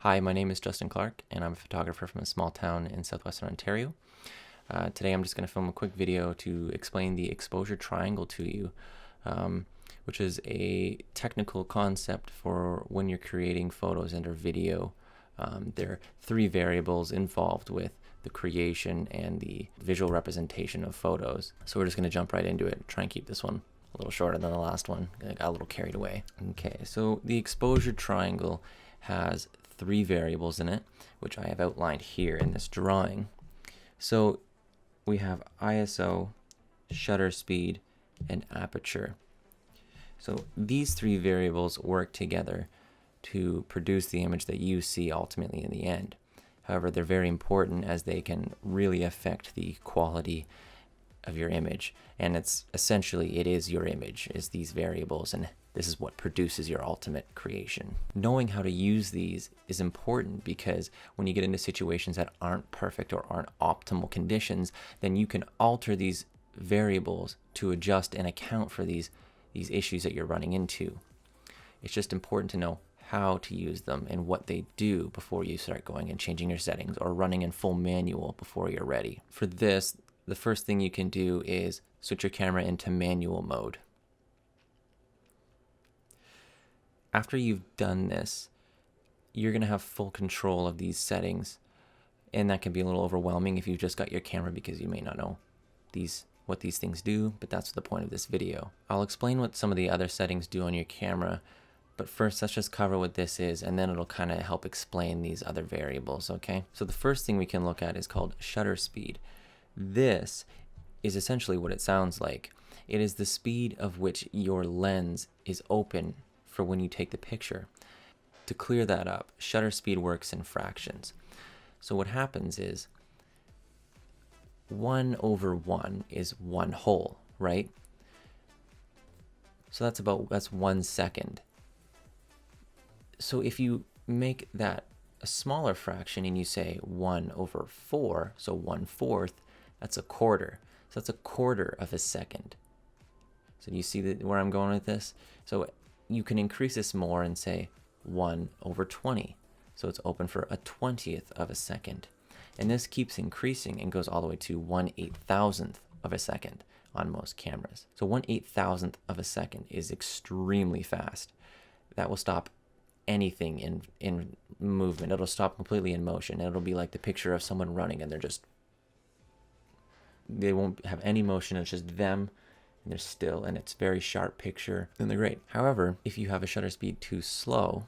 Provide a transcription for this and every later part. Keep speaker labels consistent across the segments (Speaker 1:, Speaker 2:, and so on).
Speaker 1: Hi, my name is Justin Clark, and I'm a photographer from a small town in southwestern Ontario. Today I'm just going to film a quick video to explain the exposure triangle to you, which is a technical concept for when you're creating photos and or video. There are three variables involved with the creation and the visual representation of photos. So we're just going to jump right into it, try and keep this one a little shorter than the last one. I got a little carried away. Okay, so the exposure triangle has three variables in it, which I have outlined here in this drawing. So we have ISO, shutter speed, and aperture. So these three variables work together to produce the image that you see ultimately in the end. However, they're very important as they can really affect the quality of your image, and it's essentially, it is your image, is these variables, and this is what produces your ultimate creation. Knowing how to use these is important because when you get into situations that aren't perfect or aren't optimal conditions, then you can alter these variables to adjust and account for these issues that you're running into. It's just important to know how to use them and what they do before you start going and changing your settings or running in full manual before you're ready. For this, the first thing you can do is switch your camera into manual mode. After you've done this, you're going to have full control of these settings, and that can be a little overwhelming if you've just got your camera because you may not know what these things do, but that's the point of this video. I'll explain what some of the other settings do on your camera, but first let's just cover what this is, and then it'll kind of help explain these other variables, okay? So the first thing we can look at is called shutter speed. This is essentially what it sounds like. It is the speed of which your lens is open for when you take the picture. To clear that up, shutter speed works in fractions. So what happens is 1/1 is 1 whole, right? So that's 1 second. So if you make that a smaller fraction and you say 1/4, so 1/4, that's a quarter. So that's a quarter of a second. So do you see where I'm going with this? So you can increase this more and say 1/20. So it's open for a 20th of a second. And this keeps increasing and goes all the way to 1/8000th of a second on most cameras. So 1/8000th of a second is extremely fast. That will stop anything in movement. It'll stop completely in motion. It'll be like the picture of someone running and they won't have any motion. It's just them and they're still, and it's very sharp picture and they're great. However, if you have a shutter speed too slow,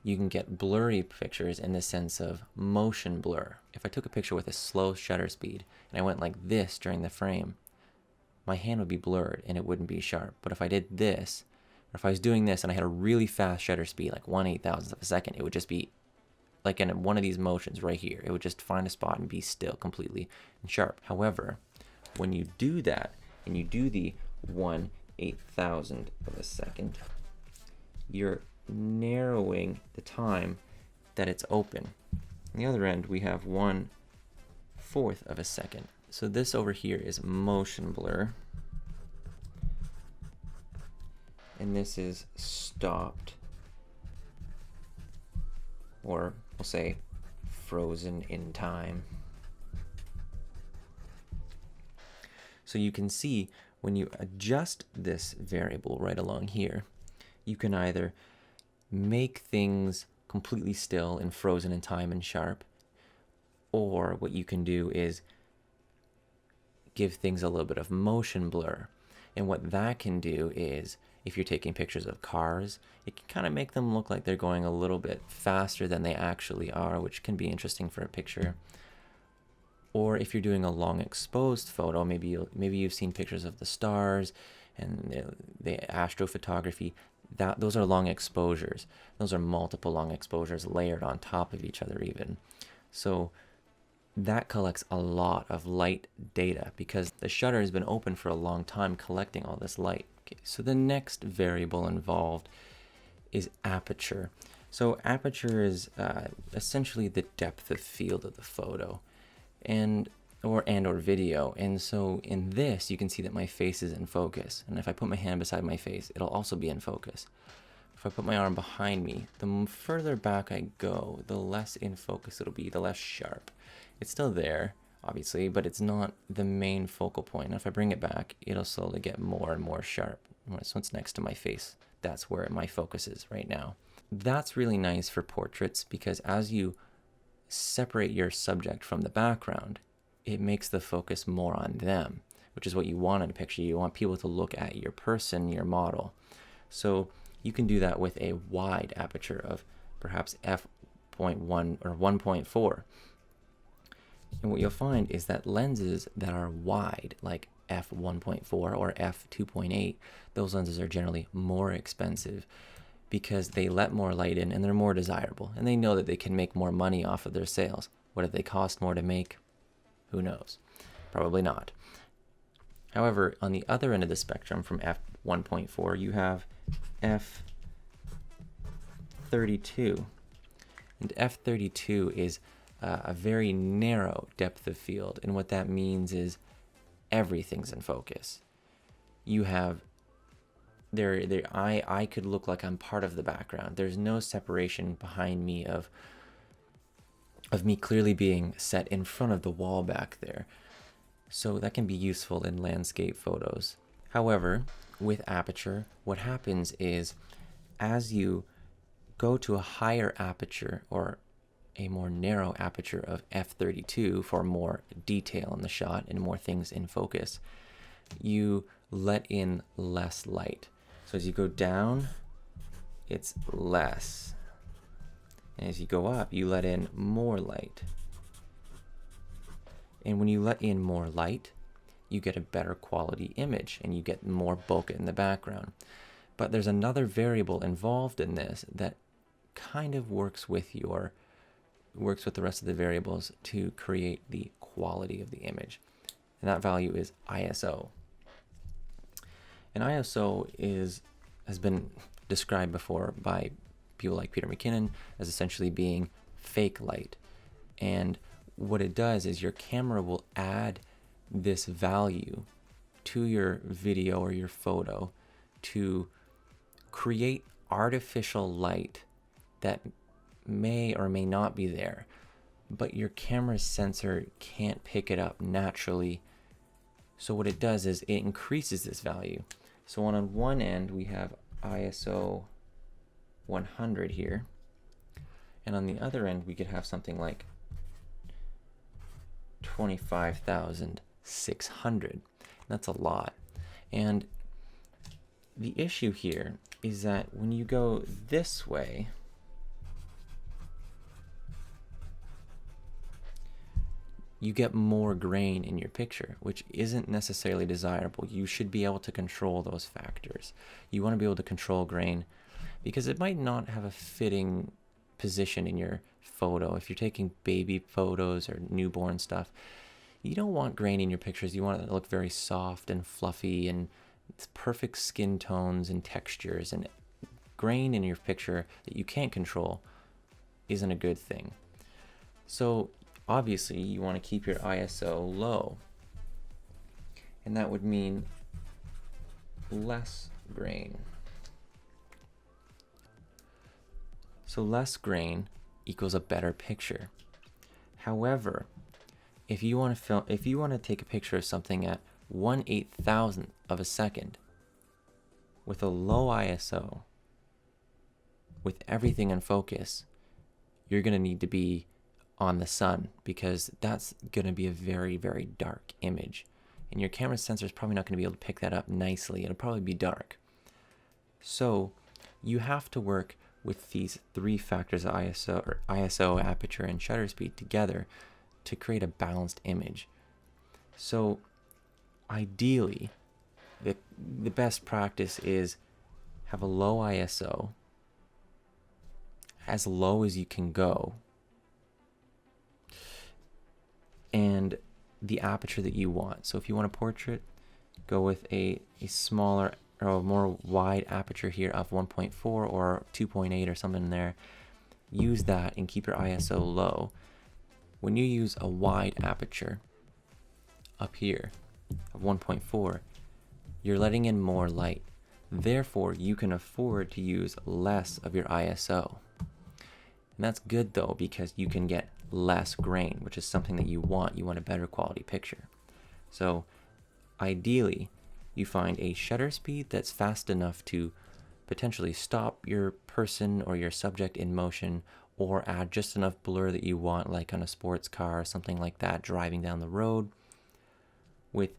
Speaker 1: you can get blurry pictures in the sense of motion blur. If I took a picture with a slow shutter speed and I went like this during the frame, my hand would be blurred and it wouldn't be sharp. But if I did this, or if I was doing this and I had a really fast shutter speed, like 1/8000th of a second, it would just be like in one of these motions right here. It would just find a spot and be still completely and sharp. However, when you do that and you do the 1/8000th of a second, you're narrowing the time that it's open. On the other end, we have 1/4 of a second. So this over here is motion blur. And this is stopped, or we'll say frozen in time. So you can see when you adjust this variable right along here, you can either make things completely still and frozen in time and sharp, or what you can do is give things a little bit of motion blur. And what that can do is, if you're taking pictures of cars, it can kind of make them look like they're going a little bit faster than they actually are, which can be interesting for a picture. Or if you're doing a long exposed photo, maybe you've seen pictures of the stars and the astrophotography. Those are long exposures. Those are multiple long exposures layered on top of each other even. So that collects a lot of light data because the shutter has been open for a long time collecting all this light. Okay, so the next variable involved is aperture. So aperture is essentially the depth of field of the photo or video. And so in this, you can see that my face is in focus. And if I put my hand beside my face, it'll also be in focus. if I put my arm behind me, the further back I go, the less in focus it'll be, the less sharp. It's still there, obviously, but it's not the main focal point. Now, if I bring it back, it'll slowly get more and more sharp. So it's next to my face. That's where my focus is right now. That's really nice for portraits because as you separate your subject from the background, it makes the focus more on them, which is what you want in a picture. You want people to look at your person, your model. So you can do that with a wide aperture of perhaps f.1 or 1.4. And what you'll find is that lenses that are wide, like f1.4 or f2.8, those lenses are generally more expensive because they let more light in and they're more desirable. And they know that they can make more money off of their sales. What if they cost more to make? Who knows? Probably not. However, on the other end of the spectrum from f1.4, you have f32. And f32 is a very narrow depth of field. And what that means is everything's in focus. You have I could look like I'm part of the background. There's no separation behind me of me clearly being set in front of the wall back there. So that can be useful in landscape photos. However, with Aperture, what happens is as you go to a higher aperture or a more narrow aperture of f32 for more detail in the shot and more things in focus, you let in less light. So as you go down, it's less. And as you go up, you let in more light. And when you let in more light, you get a better quality image and you get more bokeh in the background. But there's another variable involved in this that kind of works with the rest of the variables to create the quality of the image. And that value is ISO. And ISO has been described before by people like Peter McKinnon as essentially being fake light. And what it does is your camera will add this value to your video or your photo to create artificial light that may or may not be there, but your camera's sensor can't pick it up naturally. So what it does is it increases this value. So on one end we have ISO 100 here, and on the other end we could have something like 25,600. That's a lot. And the issue here is that when you go this way, you get more grain in your picture, which isn't necessarily desirable. You should be able to control those factors. You want to be able to control grain because it might not have a fitting position in your photo. If you're taking baby photos or newborn stuff, you don't want grain in your pictures. You want it to look very soft and fluffy and it's perfect skin tones and textures, and grain in your picture that you can't control isn't a good thing. So obviously you want to keep your ISO low, and that would mean less grain. So less grain equals a better picture. However, if you want to take a picture of something at 1/8,000th of a second with a low ISO, with everything in focus, you're going to need to be on the sun because that's going to be a very, very dark image. And your camera sensor is probably not going to be able to pick that up nicely. It'll probably be dark. So you have to work with these three factors of ISO, aperture, and shutter speed together to create a balanced image. So ideally, the best practice is have a low ISO, as low as you can go, and the aperture that you want. So if you want a portrait, go with a smaller or a more wide aperture here of 1.4 or 2.8 or something in there. Use that and keep your ISO low. When you use a wide aperture up here of 1.4, you're letting in more light. Therefore, you can afford to use less of your ISO. And that's good though, because you can get less grain, which is something that you want. You want a better quality picture. So ideally, you find a shutter speed that's fast enough to potentially stop your person or your subject in motion, or add just enough blur that you want, like on a sports car or something like that, driving down the road, with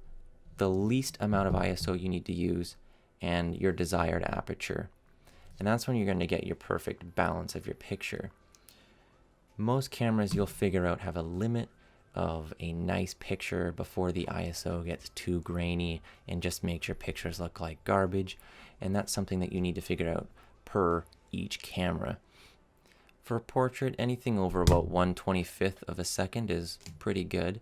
Speaker 1: the least amount of ISO you need to use and your desired aperture. And that's when you're going to get your perfect balance of your picture. Most cameras, you'll figure out, have a limit of a nice picture before the ISO gets too grainy and just makes your pictures look like garbage. And that's something that you need to figure out per each camera. For a portrait, anything over about 1/25th of a second is pretty good.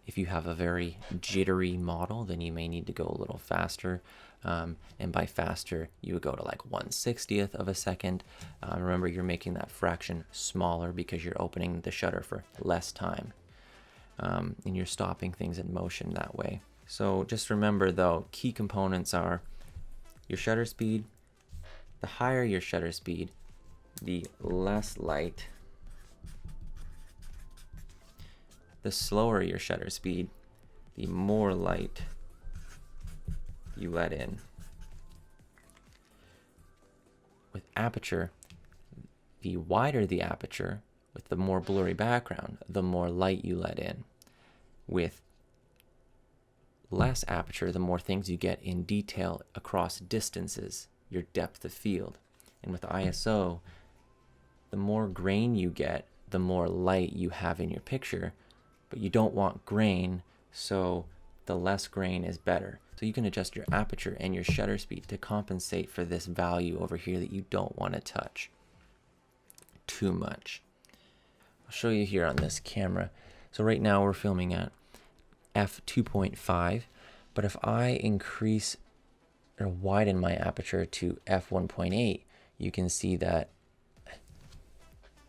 Speaker 1: If you have a very jittery model, then you may need to go a little faster. And by faster, you would go to like 1/60th of a second. Remember, you're making that fraction smaller because you're opening the shutter for less time. And you're stopping things in motion that way. So just remember though, key components are your shutter speed. The higher your shutter speed, the less light. The slower your shutter speed, the more light you let in. With aperture, the wider the aperture, with the more blurry background, the more light you let in. With less aperture, the more things you get in detail across distances, your depth of field. And with ISO, the more grain you get, the more light you have in your picture, but you don't want grain, so the less grain is better. So you can adjust your aperture and your shutter speed to compensate for this value over here that you don't want to touch too much. I'll show you here on this camera. So right now we're filming at f2.5, but if I increase or widen my aperture to f1.8, you can see that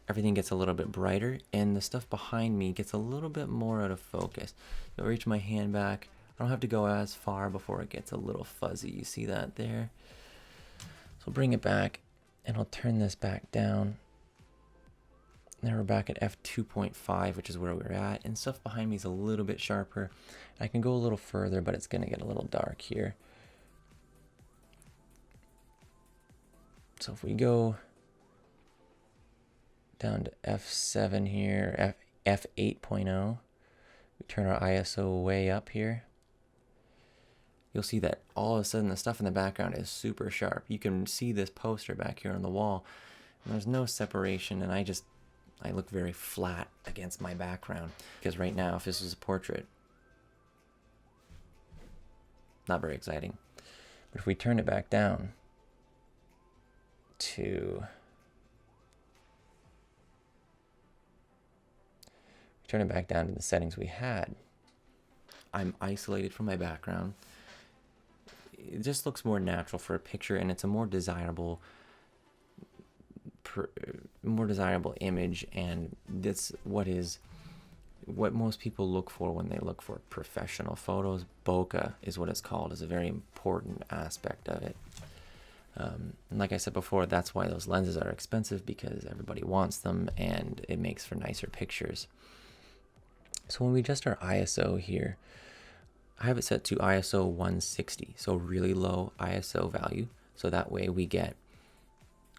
Speaker 1: everything gets a little bit brighter and the stuff behind me gets a little bit more out of focus. I'll reach my hand back. I don't have to go as far before it gets a little fuzzy. You see that there? So I'll bring it back and I'll turn this back down. Now we're back at f2.5, which is where we're at, and stuff behind me is a little bit sharper. I can go a little further, but it's going to get a little dark here. So if we go down to f7 here, f8.0, we turn our ISO way up here, you'll see that all of a sudden the stuff in the background is super sharp. You can see this poster back here on the wall, and there's no separation, and I look very flat against my background, because right now, if this was a portrait, not very exciting. But if we turn it back down to the settings we had, I'm isolated from my background. It just looks more natural for a picture, and it's a more desirable image, and that's what most people look for when they look for professional photos. Bokeh is what it's called, is a very important aspect of it. And like I said before, that's why those lenses are expensive, because everybody wants them and it makes for nicer pictures. So when we adjust our ISO here, I have it set to ISO 160, so really low ISO value, so that way we get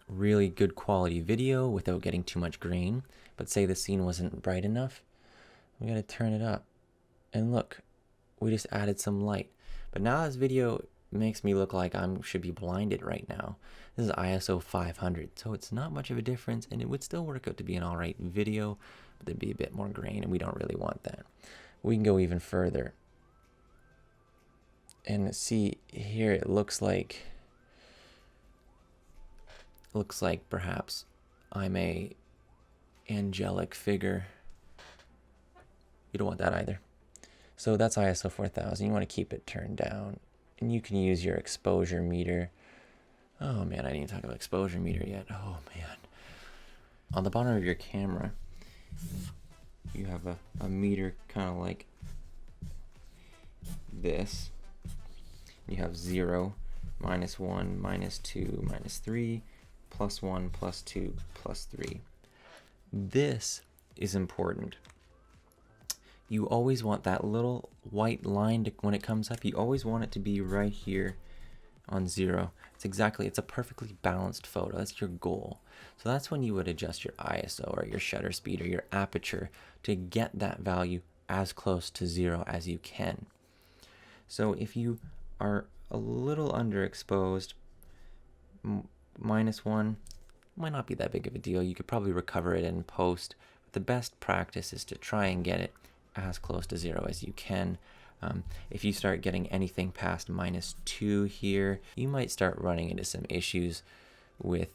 Speaker 1: really good quality video without getting too much grain. But say the scene wasn't bright enough, we gotta turn it up, and look, we just added some light. But now this video makes me look like I should be blinded right now. This is ISO 500, so it's not much of a difference, and it would still work out to be an alright video, but there'd be a bit more grain, and we don't really want that. We can go even further and see here, it looks like perhaps I'm a angelic figure. You don't want that either. So that's ISO 4000. You want to keep it turned down, and you can use your exposure meter. Oh man, I didn't even talk about exposure meter yet. Oh man. On the bottom of your camera, you have a meter kind of like this. You have 0, -1, -2, -3, +1, +2, +3. This is important. You always want that little white line when it comes up, you always want it to be right here on 0. It's a perfectly balanced photo. That's your goal. So that's when you would adjust your ISO or your shutter speed or your aperture to get that value as close to 0 as you can. So if you are a little underexposed, -1 might not be that big of a deal. You could probably recover it in post. But the best practice is to try and get it as close to 0 as you can. If you start getting anything past -2 here, you might start running into some issues with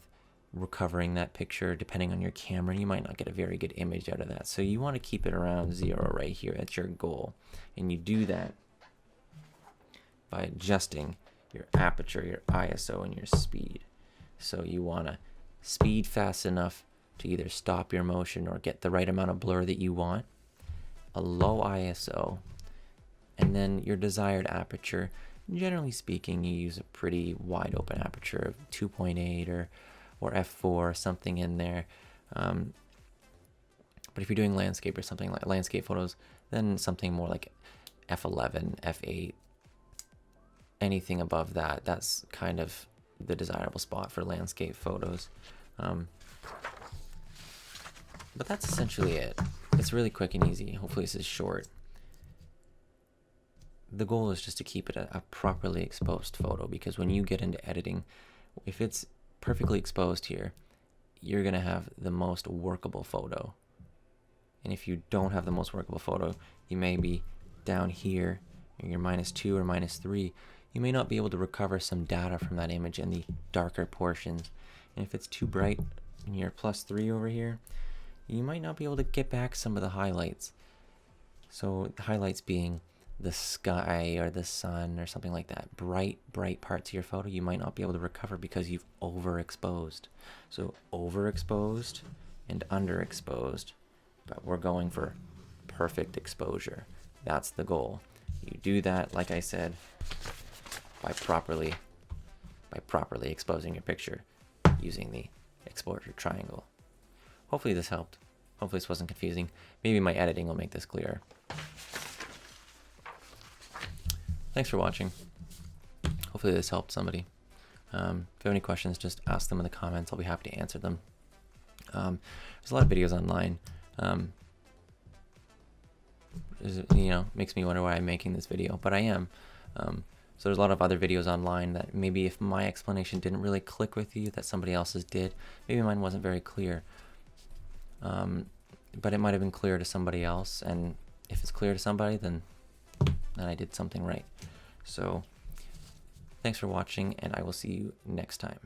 Speaker 1: recovering that picture. Depending on your camera, you might not get a very good image out of that. So you want to keep it around 0 right here. That's your goal. And you do that by adjusting your aperture, your ISO, and your speed. So you want to speed fast enough to either stop your motion or get the right amount of blur that you want, a low ISO, and then your desired aperture. Generally speaking, you use a pretty wide open aperture of 2.8 or f4, something in there. But if you're doing landscape or something like landscape photos, then something more like f11, f8, anything above that, that's kind of the desirable spot for landscape photos. But that's essentially it. It's really quick and easy. Hopefully this is short. The goal is just to keep it a properly exposed photo, because when you get into editing, if it's perfectly exposed here, you're going to have the most workable photo. And if you don't have the most workable photo, you may be down here, and you're -2 or -3. You may not be able to recover some data from that image in the darker portions. And if it's too bright and you're +3 over here, you might not be able to get back some of the highlights. So the highlights being the sky or the sun or something like that. Bright parts of your photo you might not be able to recover because you've overexposed. So overexposed and underexposed, but we're going for perfect exposure. That's the goal. You do that, like I said, by properly exposing your picture using the exposure triangle. Hopefully this helped. Hopefully this wasn't confusing. Maybe my editing will make this clearer. Thanks for watching. Hopefully this helped somebody. If you have any questions, just ask them in the comments. I'll be happy to answer them. There's a lot of videos online. Makes me wonder why I'm making this video, but I am. So there's a lot of other videos online that maybe if my explanation didn't really click with you, that somebody else's did. Maybe mine wasn't very clear. But it might have been clear to somebody else, and if it's clear to somebody, then I did something right. So thanks for watching, and I will see you next time.